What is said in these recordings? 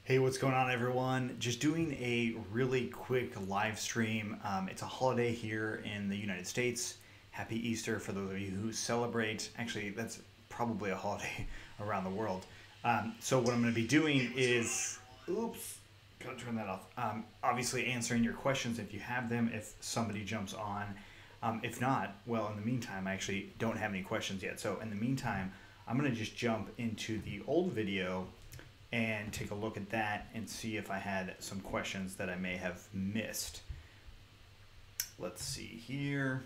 Hey, what's going on, everyone? Just doing a really quick live stream. It's a holiday here in the United States. Happy Easter for those of you who celebrate. Actually, that's probably a holiday around the world. So what I'm going to be doing is, oops, gotta turn that off. Obviously, answering your questions if you have them, if somebody jumps on. If not, well, in the meantime, I actually don't have any questions yet. So in the meantime, I'm going to just jump into the old video and take a look at that and see if I had some questions that I may have missed. Let's see here.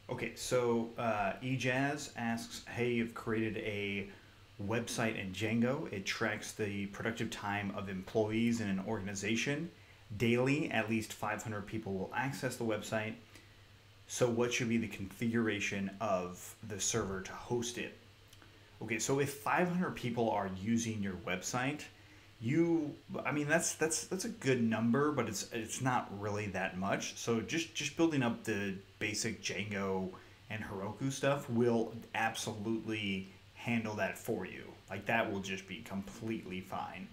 Okay, so eJazz asks, hey, you've created a website in Django. It tracks the productive time of employees in an organization. Daily, at least 500 people will access the website. So what should be the configuration of the server to host it? Okay, so if 500 people are using your website, that's a good number, but it's not really that much. So just building up the basic Django and Heroku stuff will absolutely handle that for you. Like, that will just be completely fine.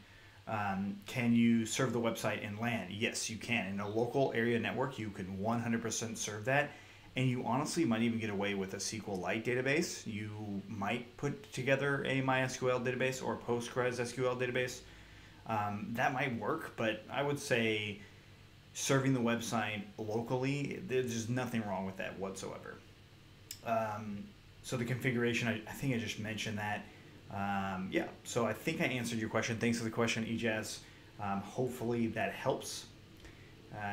Can you serve the website in LAN? Yes, you can. In a local area network, you can 100% serve that. And you honestly might even get away with a SQLite database. You might put together a MySQL database or a Postgres SQL database. That might work, but I would say serving the website locally, there's just nothing wrong with that whatsoever. So the configuration, I think I just mentioned that. Yeah, so I think I answered your question. Thanks for the question, eJazz. Hopefully that helps.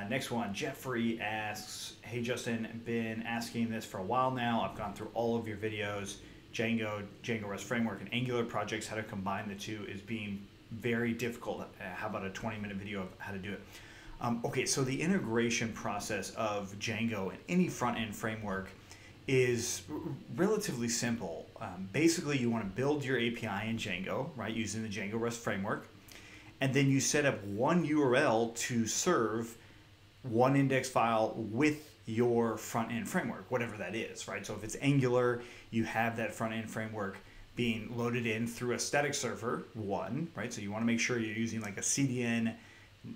Next one, Jeffrey asks, hey Justin, been asking this for a while now. I've gone through all of your videos, Django REST Framework, and Angular projects. How to combine the two is being very difficult. How about a 20-minute video of how to do it? Okay, so the integration process of Django and any front-end framework is relatively simple. Basically, you want to build your API in Django, right, using the Django REST Framework, and then you set up one URL to serve one index file with your front-end framework, whatever that is, right? So if it's Angular, you have that front-end framework being loaded in through a static server, right? So you want to make sure you're using like a CDN,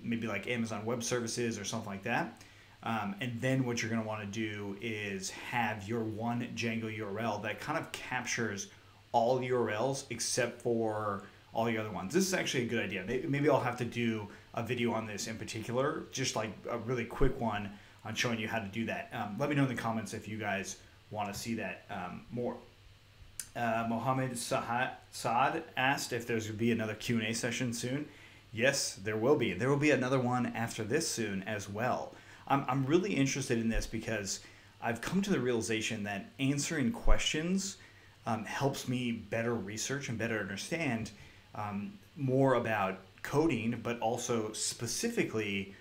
maybe like Amazon Web Services or something like that. And then what you're going to want to do is have your one Django URL that kind of captures all URLs except for all the other ones. This is actually a good idea. Maybe I'll have to do a video on this in particular, just like a really quick one on showing you how to do that. Let me know in the comments if you guys want to see that more. Mohammed Saad asked if there's going to be another Q&A session soon. Yes, there will be. There will be another one after this soon as well. I'm really interested in this because I've come to the realization that answering questions helps me better research and better understand more about coding, but also specifically,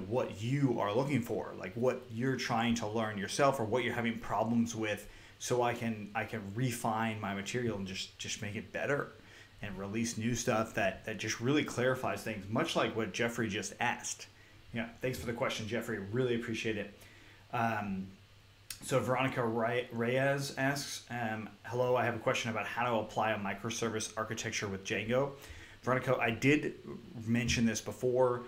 what you are looking for, like what you're trying to learn yourself or what you're having problems with, so I can refine my material and just make it better and release new stuff that just really clarifies things, much like what Jeffrey just asked. Yeah, thanks for the question, Jeffrey. Really appreciate it. So Veronica Reyes asks, hello, I have a question about how to apply a microservice architecture with Django. Veronica, I did mention this before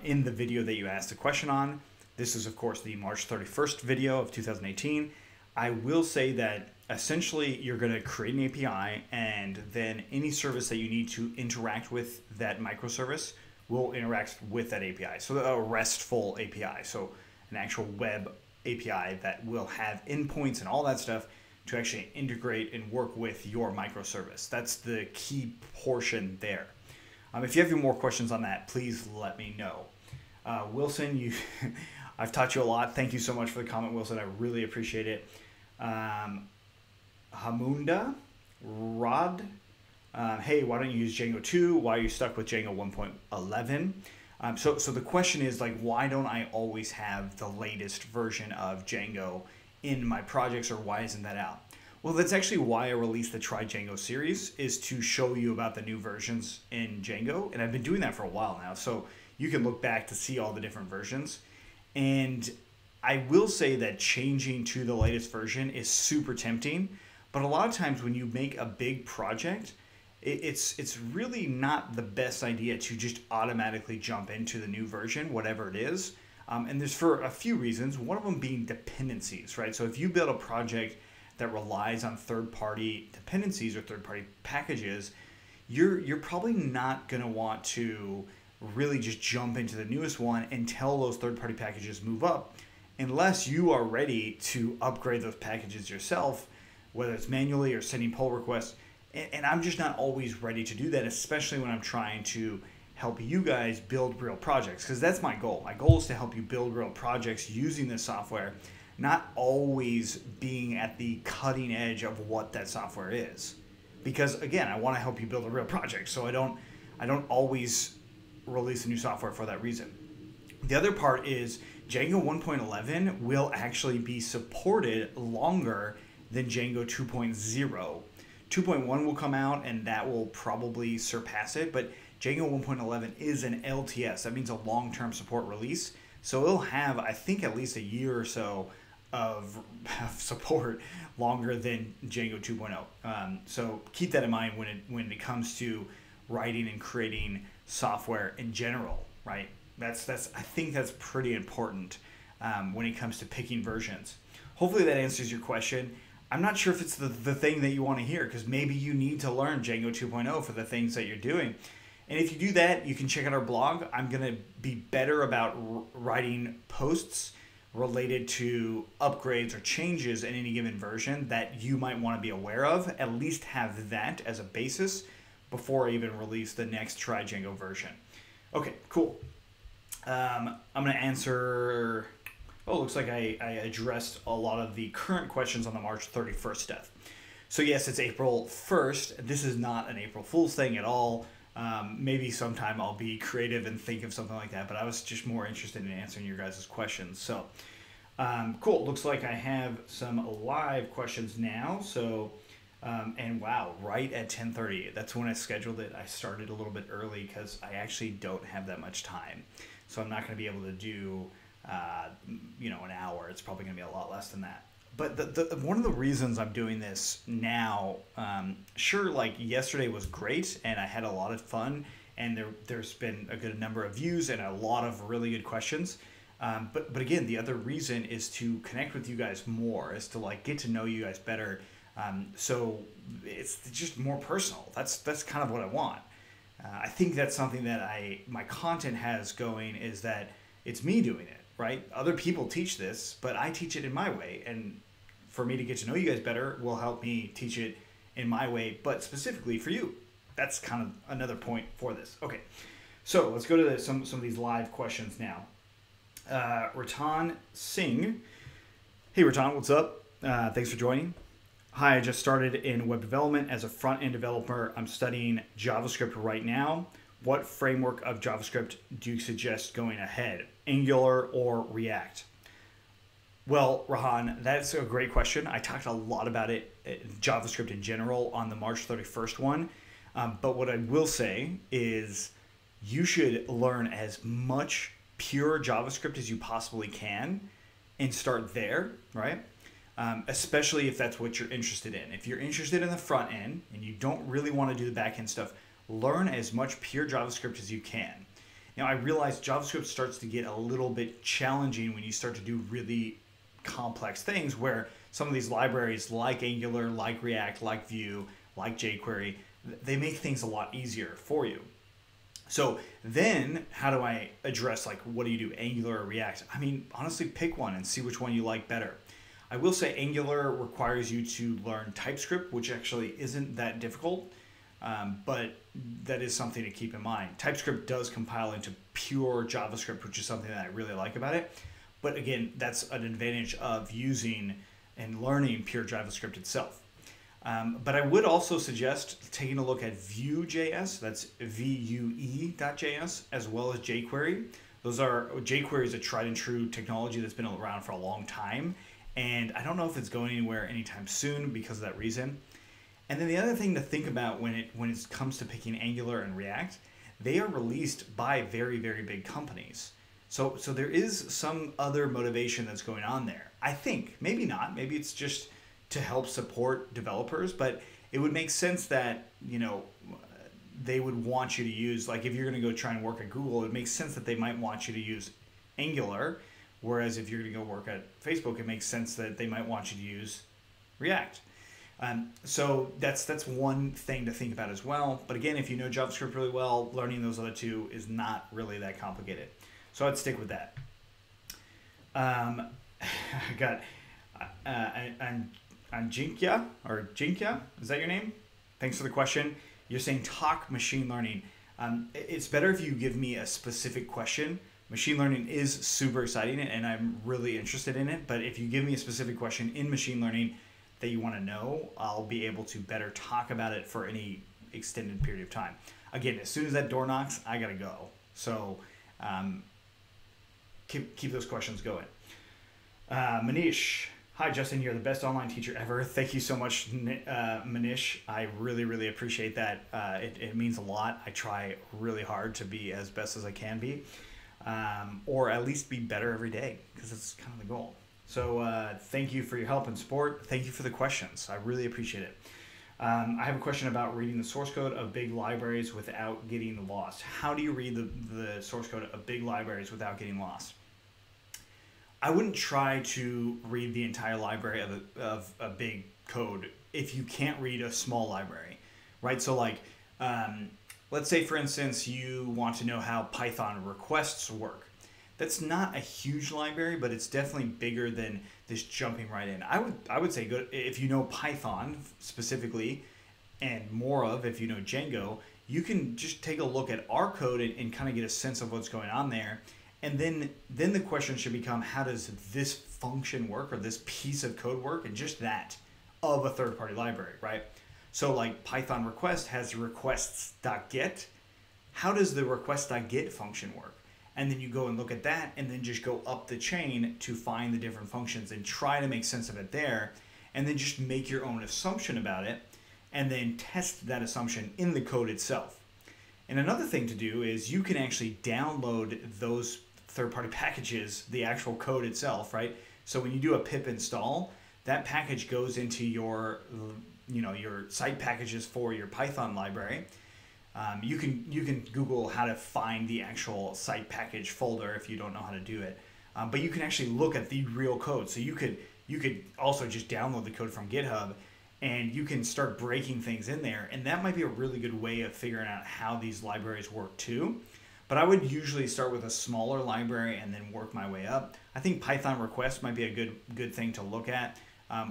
in the video that you asked the question on. This is, of course, the March 31st video of 2018. I will say that essentially you're going to create an API, and then any service that you need to interact with that microservice will interact with that API. So a RESTful API, so an actual web API that will have endpoints and all that stuff to actually integrate and work with your microservice. That's the key portion there. If you have any more questions on that, please let me know. Wilson, I've taught you a lot. Thank you so much for the comment, Wilson. I really appreciate it. Hamunda, Rod, hey, why don't you use Django 2? Why are you stuck with Django 1.11? So the question is, like, why don't I always have the latest version of Django in my projects, or why isn't that out? Well, that's actually why I released the Try Django series, is to show you about the new versions in Django. And I've been doing that for a while now, so you can look back to see all the different versions. And I will say that changing to the latest version is super tempting, But a lot of times when you make a big project, it's really not the best idea to just automatically jump into the new version, whatever it is. And there's for a few reasons, one of them being dependencies, right? So if you build a project that relies on third-party dependencies or third-party packages, you're probably not going to want to really just jump into the newest one until those third-party packages move up, unless you are ready to upgrade those packages yourself, whether it's manually or sending pull requests. And I'm just not always ready to do that, especially when I'm trying to help you guys build real projects, because that's my goal. My goal is to help you build real projects using this software, not always being at the cutting edge of what that software is. Because again, I want to help you build a real project, so I don't always release a new software for that reason. The other part is Django 1.11 will actually be supported longer than Django 2.0. 2.1 will come out and that will probably surpass it, but Django 1.11 is an LTS. That means a long-term support release. So it'll have, I think, at least a year or so of support longer than Django 2.0. So keep that in mind when it comes to writing and creating software in general, right? I think that's pretty important when it comes to picking versions. Hopefully that answers your question. I'm not sure if it's the thing that you want to hear, because maybe you need to learn Django 2.0 for the things that you're doing. And if you do that, you can check out our blog. I'm going to be better about writing posts related to upgrades or changes in any given version that you might want to be aware of. At least have that as a basis before I even release the next Try Django version. Okay, cool. I'm going to answer... Oh, looks like I addressed a lot of the current questions on the March 31st stuff. So yes, it's April 1st. This is not an April Fool's thing at all. Maybe sometime I'll be creative and think of something like that, but I was just more interested in answering your guys' questions. So cool. Looks like I have some live questions now. So, and wow, right at 10:30. That's when I scheduled it. I started a little bit early because I actually don't have that much time. So I'm not going to be able to do... an hour. It's probably going to be a lot less than that. But one of the reasons I'm doing this now, sure, like yesterday was great and I had a lot of fun and there's been a good number of views and a lot of really good questions. But again, the other reason is to connect with you guys more, is to like get to know you guys better. So it's just more personal. That's kind of what I want. I think that's something that my content has going, is that it's me doing it. Right? Other people teach this, but I teach it in my way. And for me to get to know you guys better will help me teach it in my way, but specifically for you. That's kind of another point for this. Okay, so let's go to some of these live questions now. Ratan Singh. Hey, Ratan, what's up? Thanks for joining. Hi, I just started in web development as a front-end developer. I'm studying JavaScript right now. What framework of JavaScript do you suggest going ahead? Angular or React? Well, Rahan, that's a great question. I talked a lot about it, JavaScript in general, on the March 31st one. But what I will say is you should learn as much pure JavaScript as you possibly can and start there, right? Especially if that's what you're interested in. If you're interested in the front end and you don't really want to do the back end stuff, learn as much pure JavaScript as you can. Now, I realize JavaScript starts to get a little bit challenging when you start to do really complex things, where some of these libraries like Angular, like React, like Vue, like jQuery, they make things a lot easier for you. So then how do I address, like, what do you do, Angular or React? I mean, honestly, pick one and see which one you like better. I will say Angular requires you to learn TypeScript, which actually isn't that difficult. But that is something to keep in mind. TypeScript does compile into pure JavaScript, which is something that I really like about it. But again, that's an advantage of using and learning pure JavaScript itself. But I would also suggest taking a look at Vue.js, that's Vue.js, as well as jQuery. jQuery is a tried and true technology that's been around for a long time. And I don't know if it's going anywhere anytime soon because of that reason. And then the other thing to think about when it comes to picking Angular and React, they are released by very, very big companies. So there is some other motivation that's going on there. I think, maybe not, maybe it's just to help support developers, but it would make sense that, you know, they would want you to use, like if you're going to go try and work at Google, it makes sense that they might want you to use Angular, whereas if you're going to go work at Facebook, it makes sense that they might want you to use React. So that's one thing to think about as well. But again, if you know JavaScript really well, learning those other two is not really that complicated. So I'd stick with that. I got Jinkia, is that your name? Thanks for the question. You're saying talk machine learning. It's better if you give me a specific question. Machine learning is super exciting and I'm really interested in it. But if you give me a specific question in machine learning that you want to know, I'll be able to better talk about it for any extended period of time. Again, as soon as that door knocks, I got to go. So keep those questions going. Manish. Hi, Justin. You're the best online teacher ever. Thank you so much, Manish. I really, really appreciate that. It means a lot. I try really hard to be as best as I can be, or at least be better every day, because it's kind of the goal. So thank you for your help and support. Thank you for the questions. I really appreciate it. I have a question about reading the source code of big libraries without getting lost. How do you read the source code of big libraries without getting lost? I wouldn't try to read the entire library of a big code if you can't read a small library, right? So like, let's say for instance, you want to know how Python requests work. That's not a huge library, but it's definitely bigger than this jumping right in. I would say go if you know Python specifically, and more of if you know Django, you can just take a look at our code and kind of get a sense of what's going on there. And then the question should become, how does this function work or this piece of code work? And just that of a third-party library, right? So like Python request has requests.get. How does the request.get function work? And then you go and look at that and then just go up the chain to find the different functions and try to make sense of it there. And then just make your own assumption about it and then test that assumption in the code itself. And another thing to do is you can actually download those third-party packages, the actual code itself, right? So when you do a pip install, that package goes into your, your site packages for your Python library. You can Google how to find the actual site package folder if you don't know how to do it. But you can actually look at the real code. So you could also just download the code from GitHub and you can start breaking things in there. And that might be a really good way of figuring out how these libraries work too. But I would usually start with a smaller library and then work my way up. I think Python request might be a good thing to look at.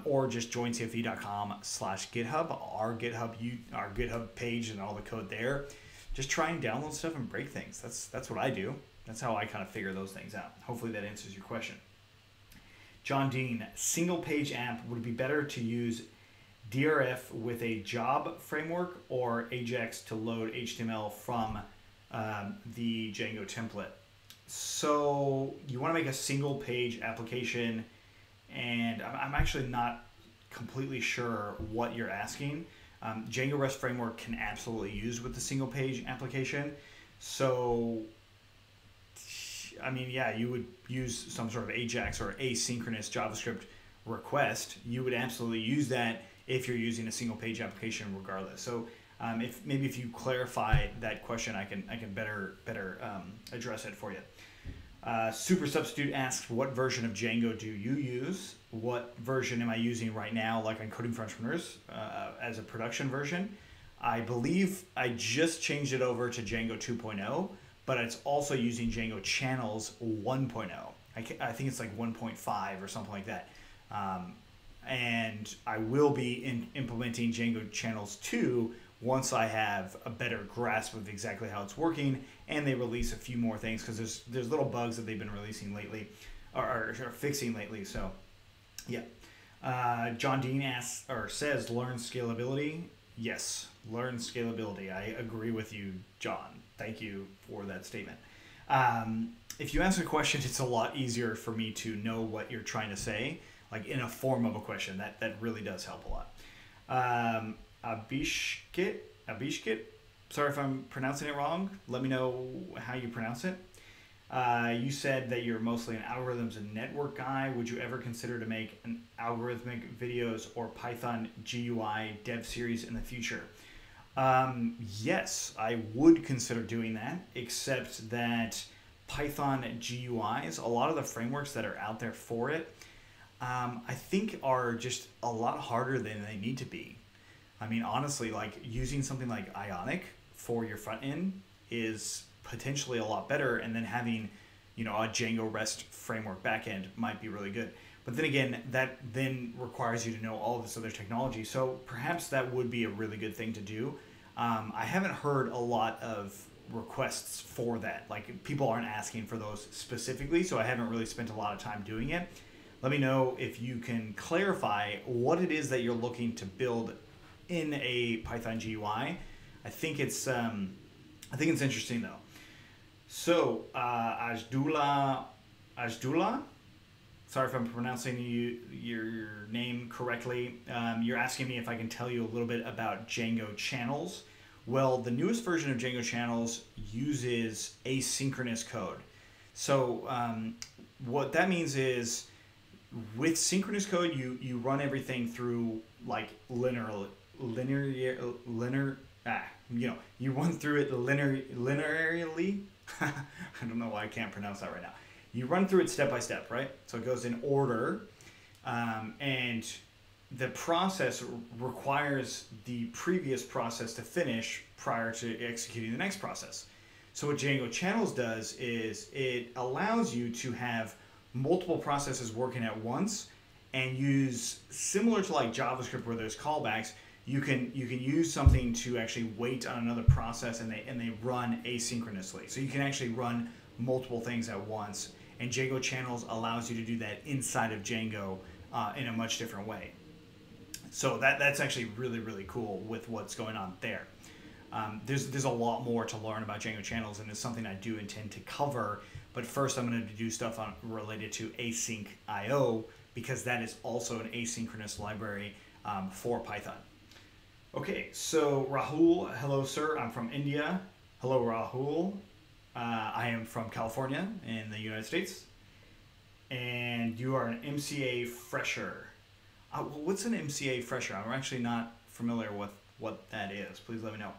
Or just jointfe.com/GitHub, our GitHub page and all the code there. Just try and download stuff and break things. That's what I do. That's how I kind of figure those things out. Hopefully that answers your question. John Dean, single page app, would it be better to use DRF with a job framework or Ajax to load HTML from the Django template? So you want to make a single page application, and I'm actually not completely sure what you're asking. Django REST framework can absolutely use with the single page application. So, I mean, yeah, you would use some sort of Ajax or asynchronous JavaScript request. You would absolutely use that if you're using a single page application regardless. So if you clarify that question, I can better address it for you. Super Substitute asks, what version of Django do you use? What version am I using right now, like on Coding for Entrepreneurs, as a production version? I believe I just changed it over to Django 2.0, but it's also using Django Channels 1.0. I think it's like 1.5 or something like that. And I will be implementing Django Channels 2 once I have a better grasp of exactly how it's working, and they release a few more things, because there's little bugs that they've been releasing lately, or fixing lately. So, yeah. John Dean says, learn scalability. Yes, learn scalability. I agree with you, John. Thank you for that statement. If you ask a question, it's a lot easier for me to know what you're trying to say, like in a form of a question. That really does help a lot. Abishkit, sorry if I'm pronouncing it wrong. Let me know how you pronounce it. You said that you're mostly an algorithms and network guy. Would you ever consider to make an algorithmic videos or Python GUI dev series in the future? Yes, I would consider doing that, except that Python GUIs, a lot of the frameworks that are out there for it, I think are just a lot harder than they need to be. I mean, honestly, like using something like Ionic for your front end is potentially a lot better, and then having, a Django REST framework backend might be really good. But then again, that then requires you to know all of this other technology. So perhaps that would be a really good thing to do. I haven't heard a lot of requests for that. Like people aren't asking for those specifically, so I haven't really spent a lot of time doing it. Let me know if you can clarify what it is that you're looking to build in a Python GUI. I think it's interesting though. So Ajdula, sorry if I'm pronouncing your name correctly. You're asking me if I can tell you a little bit about Django Channels. Well, the newest version of Django Channels uses asynchronous code. So what that means is with synchronous code, you run everything through like linear. You run through it linearly. I don't know why I can't pronounce that right now. You run through it step by step, right? So it goes in order, and the process requires the previous process to finish prior to executing the next process. So what Django Channels does is it allows you to have multiple processes working at once, and use, similar to like JavaScript where there's callbacks, you can use something to actually wait on another process, and they run asynchronously. So you can actually run multiple things at once, and Django Channels allows you to do that inside of Django in a much different way. So that's actually really, really cool with what's going on there. There's a lot more to learn about Django Channels, and it's something I do intend to cover. But first, I'm going to do stuff related to async IO, because that is also an asynchronous library for Python. Okay, so Rahul, hello sir, I'm from India. Hello Rahul, I am from California in the United States. And you are an MCA fresher. What's an MCA fresher? I'm actually not familiar with what that is. Please let me know.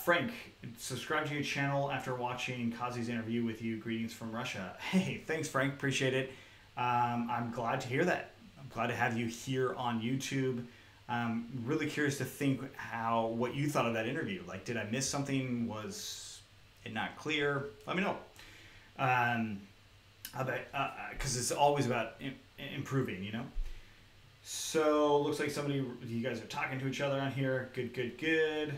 Frank, subscribe to your channel after watching Kazi's interview with you. Greetings from Russia. Hey, thanks Frank, appreciate it. I'm glad to hear that. I'm glad to have you here on YouTube. Really curious to think what you thought of that interview. Like, did I miss something? Was it not clear? Let me know. Because it's always about improving, So looks like you guys are talking to each other on here. Good.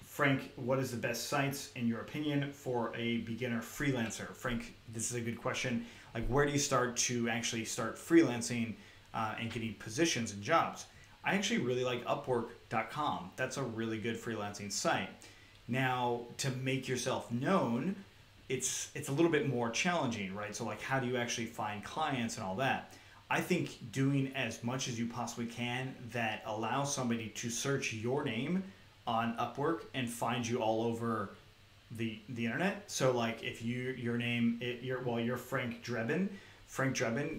Frank, what is the best sites in your opinion for a beginner freelancer? Frank, this is a good question. Like, where do you start freelancing and getting positions and jobs? I actually really like Upwork.com. That's a really good freelancing site. Now, to make yourself known, it's a little bit more challenging, right? So like, how do you actually find clients and all that? I think doing as much as you possibly can that allows somebody to search your name on Upwork and find you all over the internet. So like, if you're Frank Drebin,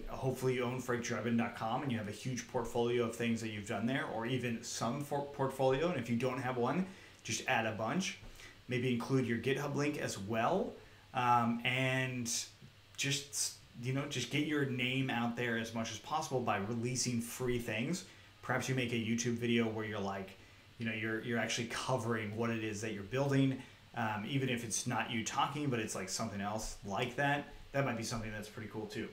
hopefully you own frankdrebin.com and you have a huge portfolio of things that you've done there, or even some portfolio. And if you don't have one, just add a bunch. Maybe include your GitHub link as well, and just get your name out there as much as possible by releasing free things. Perhaps you make a YouTube video where you're like, you're actually covering what it is that you're building, even if it's not you talking, but it's like something else like that. That might be something that's pretty cool too.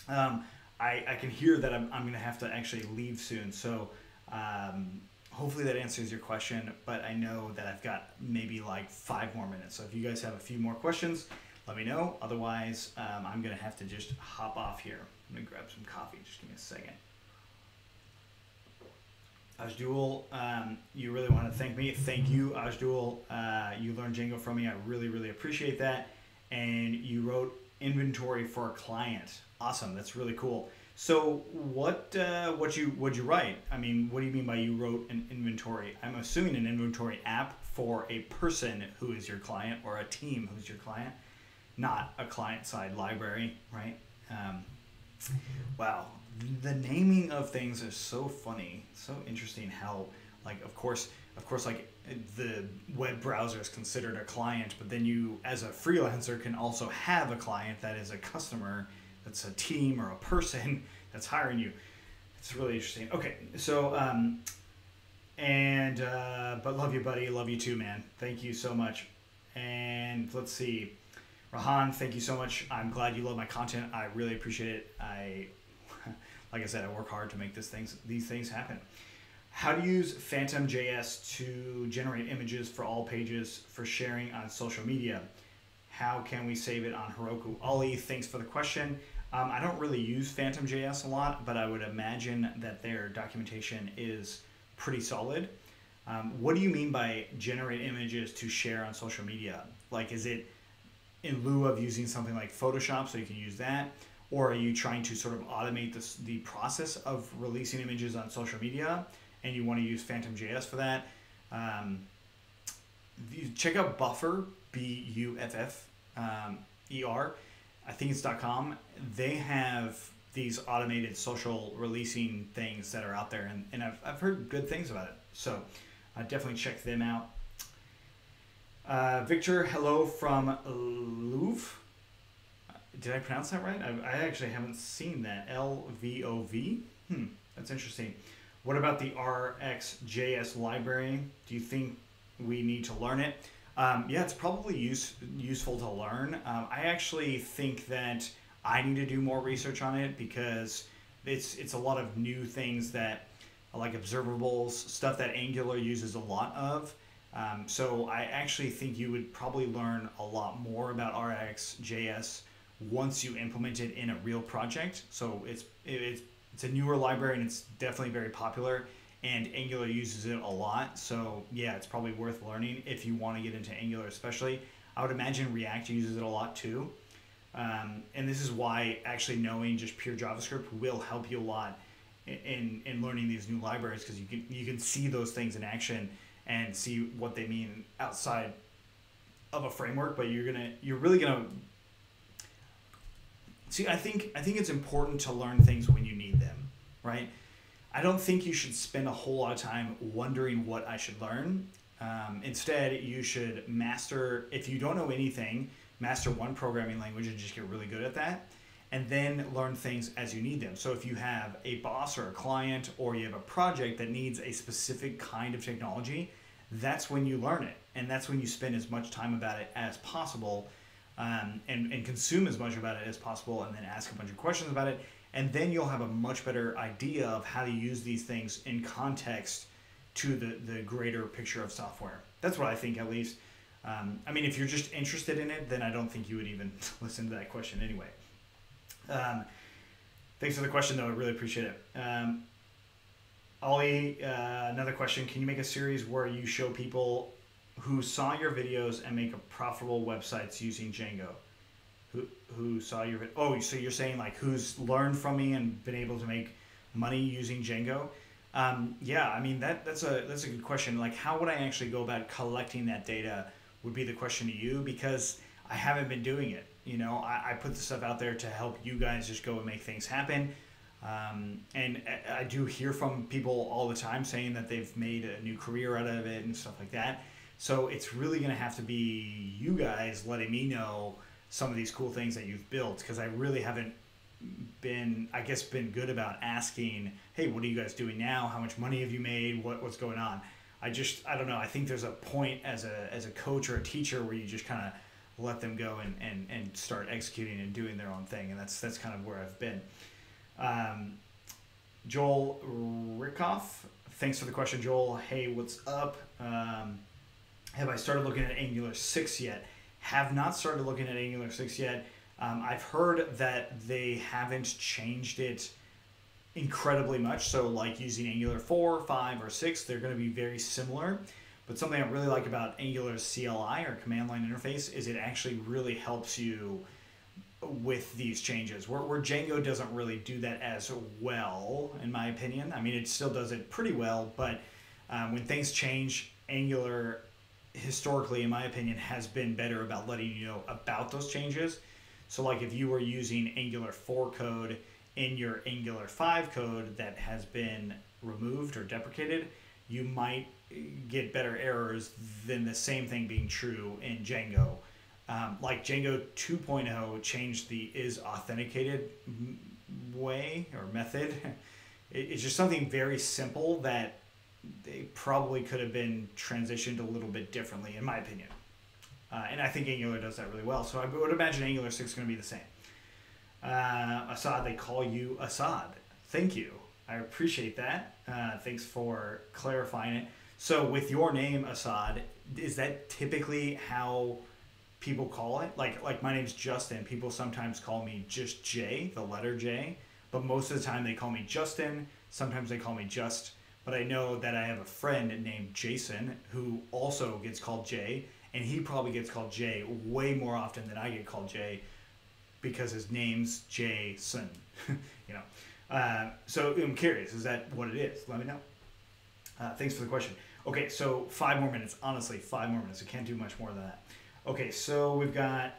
I can hear that I'm going to have to actually leave soon, so hopefully that answers your question, but I know that I've got maybe like 5 more minutes. So if you guys have a few more questions, let me know. Otherwise, I'm going to have to just hop off here. I'm going to grab some coffee. Just give me a second. Ajdul, you really want to thank me. Thank you, Ajdul. You learned Django from me. I really, really appreciate that. And you wrote inventory for a client. Awesome. That's really cool. So what'd you write? I mean, what do you mean by you wrote an inventory? I'm assuming an inventory app for a person who is your client or a team who's your client, not a client-side library, right? Um, wow, the naming of things is so funny, so interesting. How, like, of course, like the web browser is considered a client, but then you, as a freelancer, can also have a client that is a customer, that's a team or a person that's hiring you. It's really interesting. Okay, so but love you, buddy. Love you too, man. Thank you so much. And let's see. Rahan, thank you so much. I'm glad you love my content. I really appreciate it. Like I said, I work hard to make these things happen. How to use Phantom.js to generate images for all pages for sharing on social media. How can we save it on Heroku? Ollie, thanks for the question. I don't really use Phantom.js a lot, but I would imagine that their documentation is pretty solid. What do you mean by generate images to share on social media? Like, is it in lieu of using something like Photoshop so you can use that? Or are you trying to sort of automate the process of releasing images on social media and you want to use Phantom.js for that? Check out Buffer, Buffer, I think it's .com. They have these automated social releasing things that are out there, and I've heard good things about it. So definitely check them out. Victor, hello from Louvre. Did I pronounce that right? I actually haven't seen that. LVOV? That's interesting. What about the RxJS library? Do you think we need to learn it? Yeah, it's probably useful to learn. I actually think that I need to do more research on it because it's a lot of new things that, like observables, stuff that Angular uses a lot of. So I actually think you would probably learn a lot more about RxJS once you implement it in a real project. So it's a newer library and it's definitely very popular, and Angular uses it a lot. So yeah, it's probably worth learning if you want to get into Angular especially. I would imagine React uses it a lot too. And this is why actually knowing just pure JavaScript will help you a lot in learning these new libraries, because you can see those things in action and see what they mean outside of a framework. But you're really gonna see. I think it's important to learn things when you need them, right? I don't think you should spend a whole lot of time wondering what I should learn. Instead, you should master, if you don't know anything, master one programming language and just get really good at that, and then learn things as you need them. So if you have a boss or a client, or you have a project that needs a specific kind of technology, that's when you learn it, and that's when you spend as much time about it as possible, and consume as much about it as possible, and then ask a bunch of questions about it, and then you'll have a much better idea of how to use these things in context to the greater picture of software. That's what I think, at least. I mean, if you're just interested in it, then I don't think you would even listen to that question anyway. Thanks for the question, though. I really appreciate it. Ollie, another question. Can you make a series where you show people who saw your videos and make a profitable websites using Django? Who saw your video? Oh, so you're saying like who's learned from me and been able to make money using Django? Yeah, I mean that's a good question. Like, how would I actually go about collecting that data would be the question to you, because I haven't been doing it. You know, I put the stuff out there to help you guys just go and make things happen. And I do hear from people all the time saying that they've made a new career out of it and stuff like that. So it's really going to have to be you guys letting me know some of these cool things that you've built, because I really haven't been good about asking, hey, what are you guys doing now? How much money have you made? What's going on? I don't know. I think there's a point as a coach or a teacher where you just kind of let them go and start executing and doing their own thing. And that's kind of where I've been. Joel Rickoff, thanks for the question, Joel. Hey, what's up? Have I started looking at Angular 6 yet? Have not started looking at Angular 6 yet. I've heard that they haven't changed it incredibly much. So like using Angular 4, 5, or 6, they're going to be very similar. But something I really like about Angular's CLI, or command line interface, is it actually really helps you with these changes, where Django doesn't really do that as well, in my opinion. I mean, it still does it pretty well, but when things change, Angular, historically, in my opinion, has been better about letting you know about those changes. So like if you were using Angular 4 code in your Angular 5 code that has been removed or deprecated, you might get better errors than the same thing being true in Django. Like Django 2.0 changed the is authenticated way or method. It's just something very simple that they probably could have been transitioned a little bit differently, in my opinion. And I think Angular does that really well. So I would imagine Angular 6 is going to be the same. Asad, they call you Asad. Thank you. I appreciate that. Thanks for clarifying it. So with your name, Asad, is that typically how people call it? Like my name's Justin. People sometimes call me just J, the letter J. But most of the time they call me Justin. Sometimes they call me Just. But I know that I have a friend named Jason who also gets called J. And he probably gets called J way more often than I get called J because his name's Jason. You know. So I'm curious, is that what it is? Let me know. Thanks for the question. Okay, so 5 more minutes. Honestly, 5 more minutes. I can't do much more than that. Okay, so we've got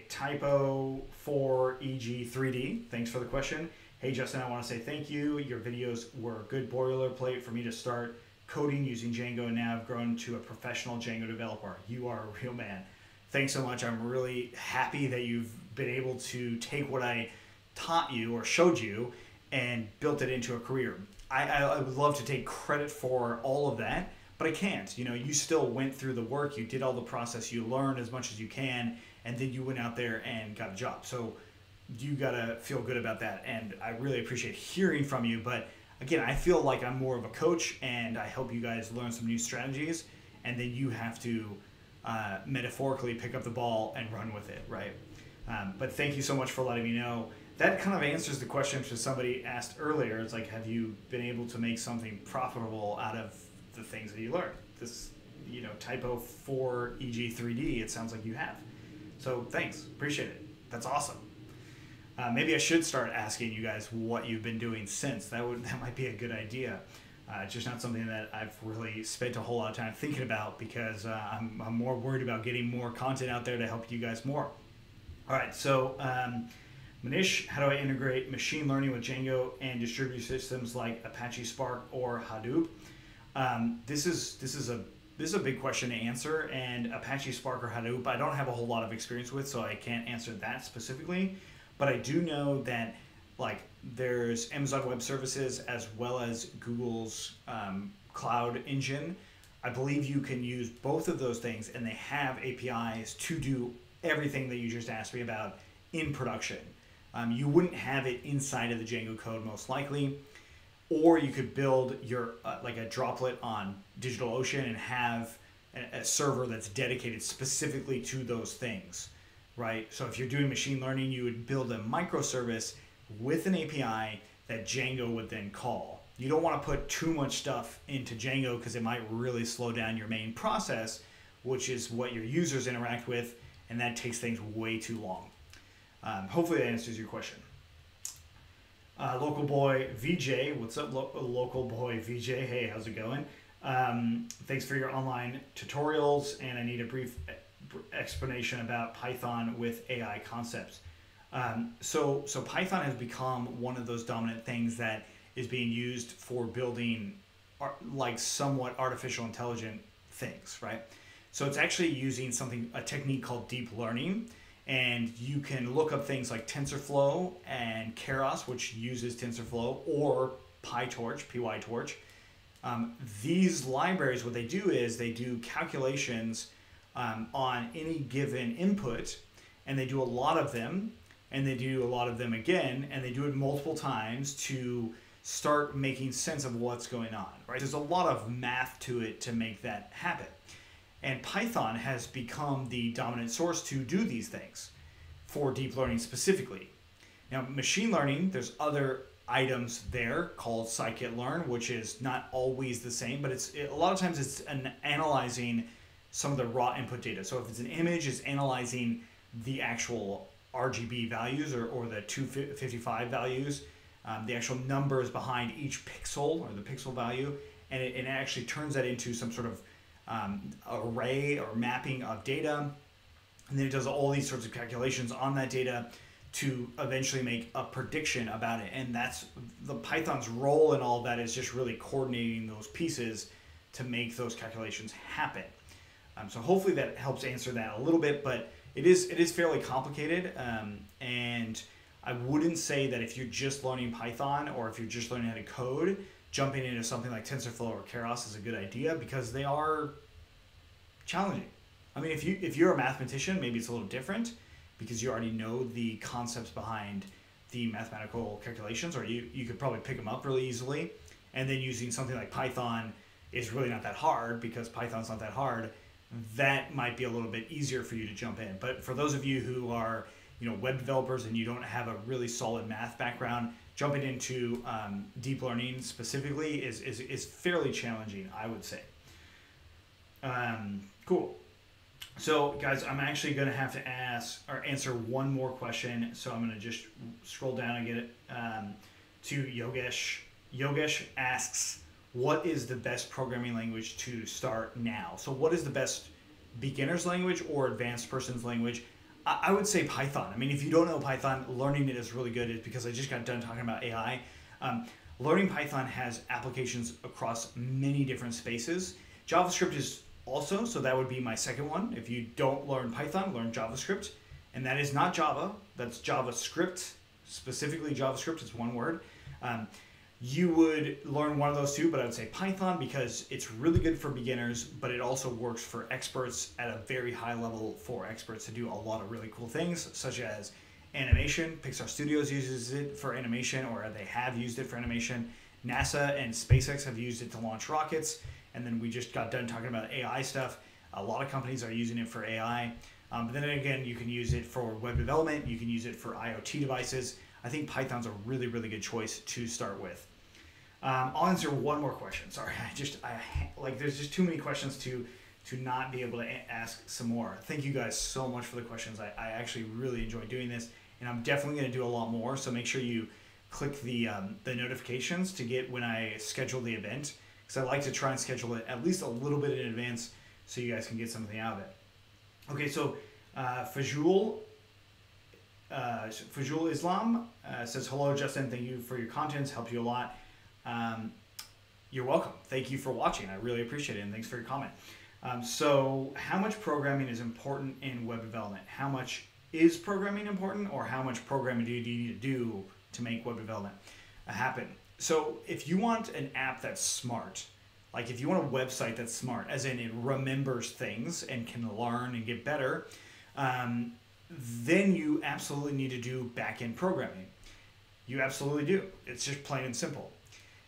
typo for EG3D. Thanks for the question. Hey, Justin, I want to say thank you. Your videos were a good boilerplate for me to start coding using Django, and now I've grown to a professional Django developer. You are a real man. Thanks so much. I'm really happy that you've been able to take what I taught you or showed you and built it into a career. I would love to take credit for all of that, but I can't. You know, you still went through the work, you did all the process, you learned as much as you can, and then you went out there and got a job. So you gotta feel good about that, and I really appreciate hearing from you. But again, I feel like I'm more of a coach, and I help you guys learn some new strategies, and then you have to metaphorically pick up the ball and run with it, right? But thank you so much for letting me know. That kind of answers the question that somebody asked earlier. It's like, have you been able to make something profitable out of the things that you learned? This, you know, typo for EG3D, it sounds like you have. So thanks, appreciate it. That's awesome. Maybe I should start asking you guys what you've been doing since. That might be a good idea. It's just not something that I've really spent a whole lot of time thinking about because I'm more worried about getting more content out there to help you guys more. All right, so Manish, how do I integrate machine learning with Django and distributed systems like Apache Spark or Hadoop? This is a big question to answer, and Apache Spark or Hadoop I don't have a whole lot of experience with, so I can't answer that specifically. But I do know that like there's Amazon Web Services as well as Google's cloud engine. I believe you can use both of those things, and they have APIs to do everything that you just asked me about in production. You wouldn't have it inside of the Django code most likely, or you could build your like a droplet on DigitalOcean and have a server that's dedicated specifically to those things, right? So if you're doing machine learning, you would build a microservice with an API that Django would then call. You don't want to put too much stuff into Django because it might really slow down your main process, which is what your users interact with, and that takes things way too long. Hopefully that answers your question. Local boy Vijay, what's up, local boy Vijay? Hey, how's it going? Thanks for your online tutorials, and I need a brief explanation about Python with AI concepts. So Python has become one of those dominant things that is being used for building like somewhat artificial intelligent things, right? So it's actually using a technique called deep learning. And you can look up things like TensorFlow and Keras, which uses TensorFlow, or PyTorch, PyTorch. These libraries, what they do is they do calculations on any given input, and they do a lot of them, and they do a lot of them again, and they do it multiple times to start making sense of what's going on, right? There's a lot of math to it to make that happen. And Python has become the dominant source to do these things for deep learning specifically. Now, machine learning, there's other items there called scikit-learn, which is not always the same, but a lot of times it's analyzing some of the raw input data. So if it's an image, it's analyzing the actual RGB values or the 255 values, the actual numbers behind each pixel or the pixel value, and it actually turns that into some sort of array or mapping of data, and then it does all these sorts of calculations on that data to eventually make a prediction about it. And that's the Python's role in all of that, is just really coordinating those pieces to make those calculations happen. So hopefully that helps answer that a little bit, but it is fairly complicated, and I wouldn't say that if you're just learning Python or if you're just learning how to code, jumping into something like TensorFlow or Keras is a good idea, because they are challenging. I mean, if you're a mathematician, maybe it's a little different because you already know the concepts behind the mathematical calculations, or you could probably pick them up really easily. And then using something like Python is really not that hard, because Python's not that hard. That might be a little bit easier for you to jump in. But for those of you who are, web developers and you don't have a really solid math background, jumping into deep learning specifically is fairly challenging, I would say. Cool. So guys, I'm actually going to have to answer one more question. So I'm going to just scroll down and get it to Yogesh. Yogesh asks, what is the best programming language to start now? So what is the best beginner's language or advanced person's language? I would say Python. I mean, if you don't know Python, learning it is really good. It's because I just got done talking about AI. Learning Python has applications across many different spaces. JavaScript is also, so that would be my second one. If you don't learn Python, learn JavaScript. And that is not Java, that's JavaScript, specifically JavaScript, it's one word. You would learn one of those two, but I would say Python because it's really good for beginners, but it also works for experts at a very high level, for experts to do a lot of really cool things, such as animation. Pixar Studios uses it for animation, or they have used it for animation. NASA and SpaceX have used it to launch rockets. And then we just got done talking about AI stuff. A lot of companies are using it for AI. But then again, you can use it for web development. You can use it for IoT devices. I think Python's a really, really good choice to start with. I'll answer one more question. Sorry, there's just too many questions to not be able to ask some more. Thank you guys so much for the questions. I actually really enjoy doing this, and I'm definitely going to do a lot more. So make sure you click the notifications to get when I schedule the event, because I like to try and schedule it at least a little bit in advance so you guys can get something out of it. Okay, so Fajul Islam says, hello, Justin. Thank you for your contents. Helped you a lot. You're welcome. Thank you for watching. I really appreciate it, and thanks for your comment. So how much programming is important in web development? How much is programming important, or how much programming do you need to do to make web development happen? So if you want an app that's smart, like if you want a website that's smart, as in it remembers things and can learn and get better, then you absolutely need to do back-end programming. You absolutely do. It's just plain and simple.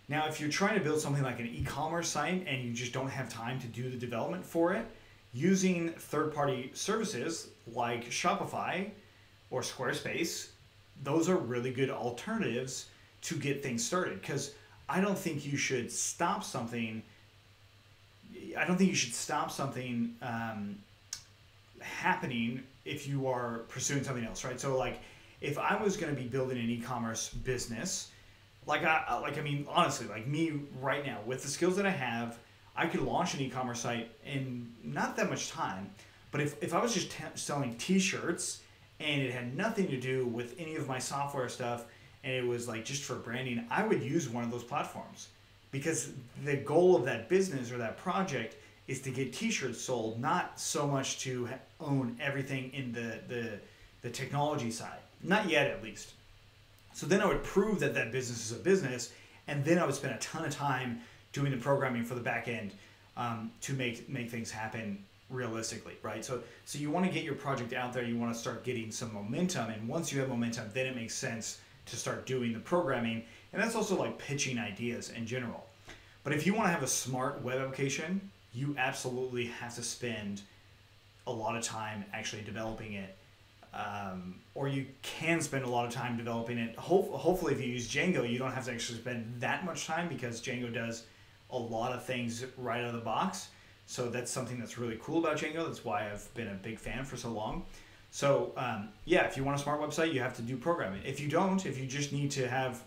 Now, if you're trying to build something like an e-commerce site and you just don't have time to do the development for it, using third-party services like Shopify or Squarespace, those are really good alternatives to get things started. Because I don't think you should stop something. I don't think you should stop something happening if you are pursuing something else, right? So, like, if I was going to be building an e-commerce business, I mean, honestly, like me right now, with the skills that I have, I could launch an e-commerce site in not that much time. But if I was just selling t-shirts and it had nothing to do with any of my software stuff, and it was like just for branding, I would use one of those platforms, because the goal of that business or that project is to get t-shirts sold, not so much to own everything in the technology side. Not yet, at least. So then I would prove that that business is a business, and then I would spend a ton of time doing the programming for the back end to make things happen realistically, right? So you want to get your project out there, you want to start getting some momentum, and once you have momentum, then it makes sense to start doing the programming, and that's also like pitching ideas in general. But if you want to have a smart web application, you absolutely have to spend a lot of time actually developing it. Or you can spend a lot of time developing it. Hopefully, if you use Django, you don't have to actually spend that much time, because Django does a lot of things right out of the box. So that's something that's really cool about Django. That's why I've been a big fan for so long. So yeah, if you want a smart website, you have to do programming. If you don't, if you just need to have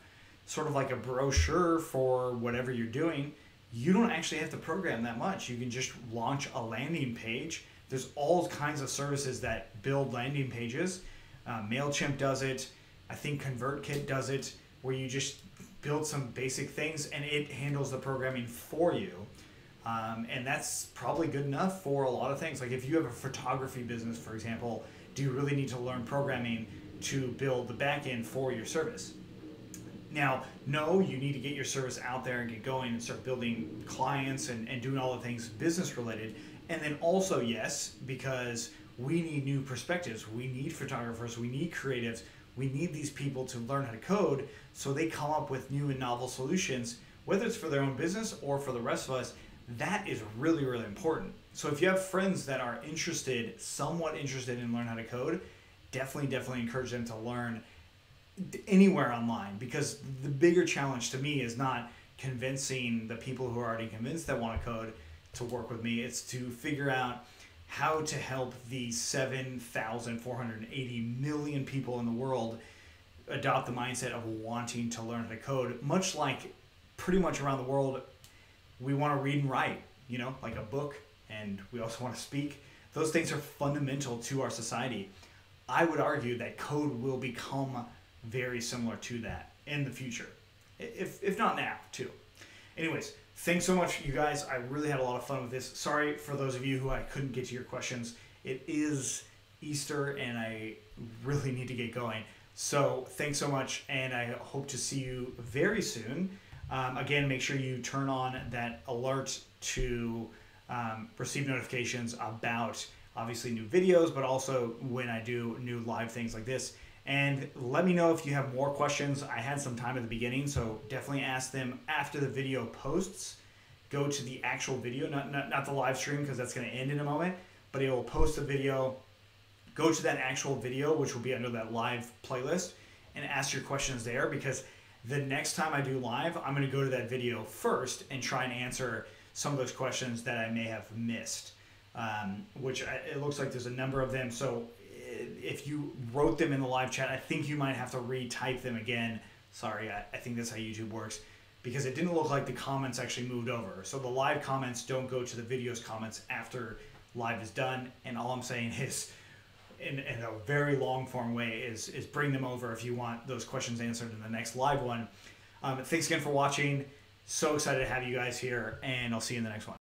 sort of like a brochure for whatever you're doing, you don't actually have to program that much. You can just launch a landing page. There's all kinds of services that build landing pages. MailChimp does it. I think ConvertKit does it, where you just build some basic things and it handles the programming for you. And that's probably good enough for a lot of things. Like if you have a photography business, for example, do you really need to learn programming to build the backend for your service? Now, no, you need to get your service out there and get going and start building clients and doing all the things business related. And then also, yes, because we need new perspectives. We need photographers. We need creatives. We need these people to learn how to code so they come up with new and novel solutions, whether it's for their own business or for the rest of us. That is really, really important. So if you have friends that are interested, somewhat interested in learning how to code, definitely encourage them to learn anywhere online, because the bigger challenge to me is not convincing the people who are already convinced that want to code to work with me. It's to figure out how to help the 7,480 million people in the world adopt the mindset of wanting to learn how to code, much like pretty much around the world we want to read and write, you know, like a book, and we also want to speak. Those things are fundamental to our society. I would argue that code will become very similar to that in the future, if not now too. Anyways, thanks so much, you guys. I really had a lot of fun with this. Sorry for those of you who I couldn't get to your questions. It is Easter and I really need to get going. So thanks so much, and I hope to see you very soon. Again, make sure you turn on that alert to receive notifications about obviously new videos, but also when I do new live things like this. And let me know if you have more questions. I had some time at the beginning, so definitely ask them after the video posts. Go to the actual video, not the live stream, because that's going to end in a moment, but it will post a video. Go to that actual video, which will be under that live playlist, and ask your questions there, because the next time I do live, I'm going to go to that video first and try and answer some of those questions that I may have missed, which it looks like there's a number of them. So if you wrote them in the live chat, I think you might have to retype them again. Sorry, I think that's how YouTube works, because it didn't look like the comments actually moved over. So the live comments don't go to the video's comments after live is done. And all I'm saying is, in a very long form way, is bring them over if you want those questions answered in the next live one. Thanks again for watching. So excited to have you guys here, and I'll see you in the next one.